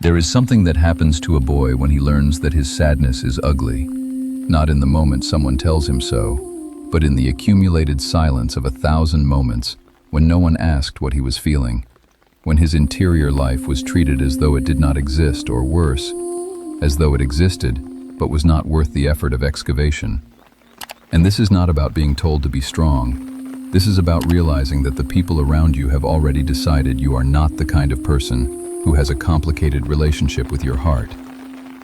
There is something that happens to a boy when he learns that his sadness is ugly, not in the moment someone tells him so, but in the accumulated silence of 1,000 moments when no one asked what he was feeling, when his interior life was treated as though it did not exist, or worse, as though it existed but was not worth the effort of excavation. And this is not about being told to be strong. This is about realizing that the people around you have already decided you are not the kind of person who has a complicated relationship with your heart.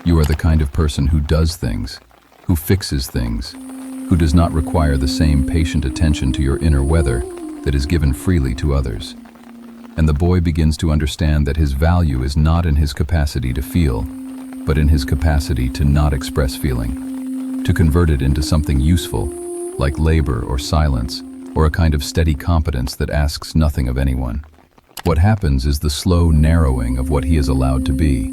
You are the kind of person who does things, who fixes things, who does not require the same patient attention to your inner weather that is given freely to others. And the boy begins to understand that his value is not in his capacity to feel, but in his capacity to not express feeling, to convert it into something useful, like labor or silence, or a kind of steady competence that asks nothing of anyone. What happens is the slow narrowing of what he is allowed to be.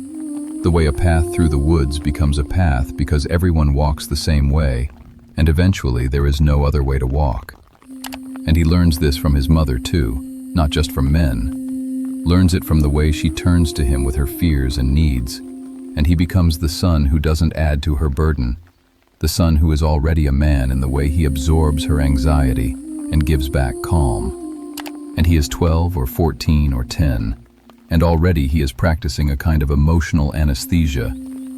The way a path through the woods becomes a path because everyone walks the same way, and eventually there is no other way to walk. And he learns this from his mother too, not just from men. Learns it from the way she turns to him with her fears and needs, and he becomes the son who doesn't add to her burden, the son who is already a man in the way he absorbs her anxiety and gives back calm. And he is 12 or 14 or 10, and already he is practicing a kind of emotional anesthesia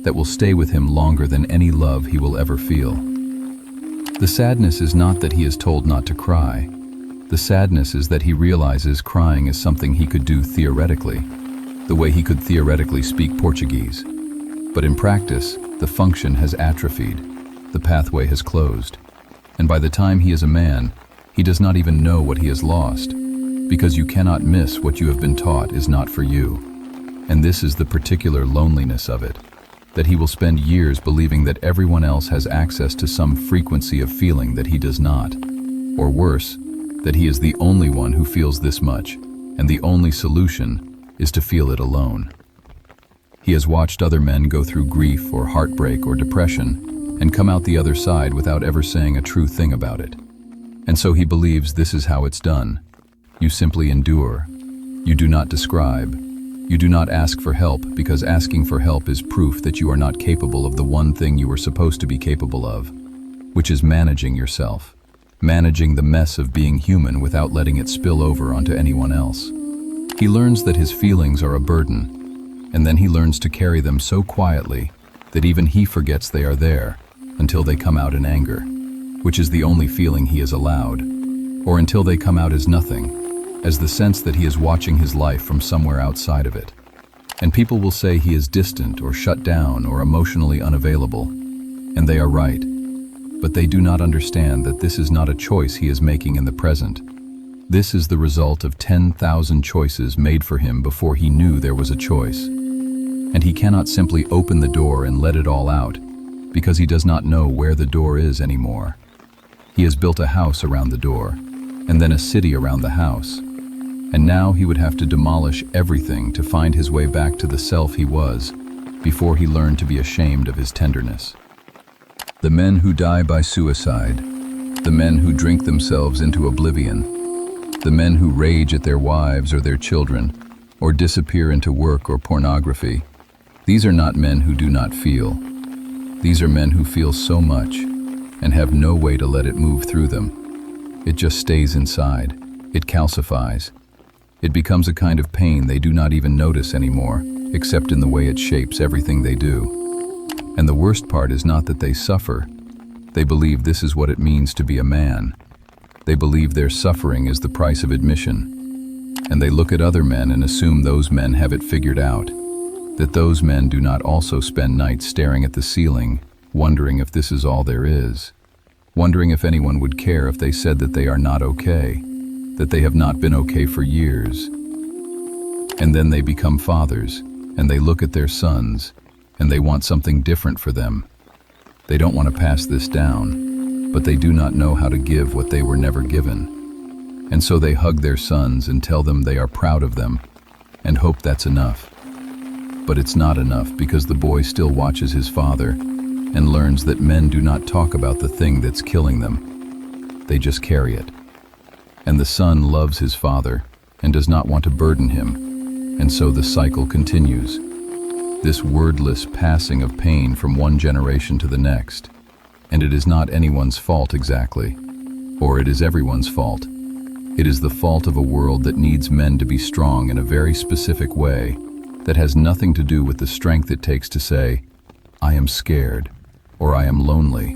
that will stay with him longer than any love he will ever feel. The sadness is not that he is told not to cry. The sadness is that he realizes crying is something he could do theoretically, the way he could theoretically speak Portuguese. But in practice, the function has atrophied, the pathway has closed, and by the time he is a man, he does not even know what he has lost, because you cannot miss what you have been taught is not for you. And this is the particular loneliness of it, that he will spend years believing that everyone else has access to some frequency of feeling that he does not, or worse, that he is the only one who feels this much, and the only solution is to feel it alone. He has watched other men go through grief or heartbreak or depression and come out the other side without ever saying a true thing about it. And so he believes this is how it's done. You simply endure. You do not describe. You do not ask for help, because asking for help is proof that you are not capable of the one thing you are supposed to be capable of, which is managing yourself, managing the mess of being human without letting it spill over onto anyone else. He learns that his feelings are a burden, and then he learns to carry them so quietly that even he forgets they are there until they come out in anger, which is the only feeling he is allowed, or until they come out as nothing, as the sense that he is watching his life from somewhere outside of it. And people will say he is distant or shut down or emotionally unavailable, and they are right. But they do not understand that this is not a choice he is making in the present. This is the result of 10,000 choices made for him before he knew there was a choice. And he cannot simply open the door and let it all out, because he does not know where the door is anymore. He has built a house around the door, and then a city around the house. And now he would have to demolish everything to find his way back to the self he was, before he learned to be ashamed of his tenderness. The men who die by suicide, the men who drink themselves into oblivion, the men who rage at their wives or their children, or disappear into work or pornography, these are not men who do not feel. These are men who feel so much, and have no way to let it move through them. It just stays inside. It calcifies. It becomes a kind of pain they do not even notice anymore, except in the way it shapes everything they do. And the worst part is not that they suffer. They believe this is what it means to be a man. They believe their suffering is the price of admission. And they look at other men and assume those men have it figured out, that those men do not also spend nights staring at the ceiling, wondering if this is all there is, wondering if anyone would care if they said that they are not okay, that they have not been okay for years. And then they become fathers, and they look at their sons, and they want something different for them. They don't want to pass this down, but they do not know how to give what they were never given. And so they hug their sons and tell them they are proud of them, and hope that's enough. But it's not enough, because the boy still watches his father and learns that men do not talk about the thing that's killing them. They just carry it. And the son loves his father and does not want to burden him, and so the cycle continues. this wordless passing of pain from one generation to the next. And it is not anyone's fault exactly, or it is everyone's fault. It is the fault of a world that needs men to be strong in a very specific way that has nothing to do with the strength it takes to say, I am scared, or I am lonely,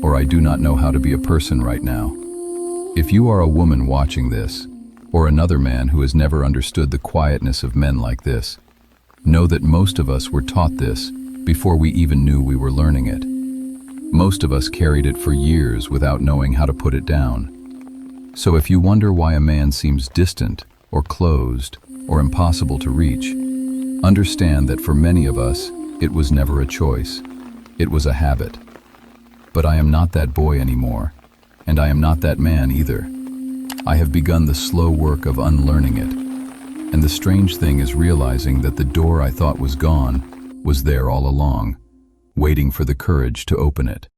or I do not know how to be a person right now. If you are a woman watching this, or another man who has never understood the quietness of men like this, know that most of us were taught this before we even knew we were learning it. Most of us carried it for years without knowing how to put it down. So if you wonder why a man seems distant, or closed, or impossible to reach, understand that for many of us, it was never a choice. It was a habit. But I am not that boy anymore, and I am not that man either. I have begun the slow work of unlearning it, and the strange thing is realizing that the door I thought was gone was there all along, waiting for the courage to open it.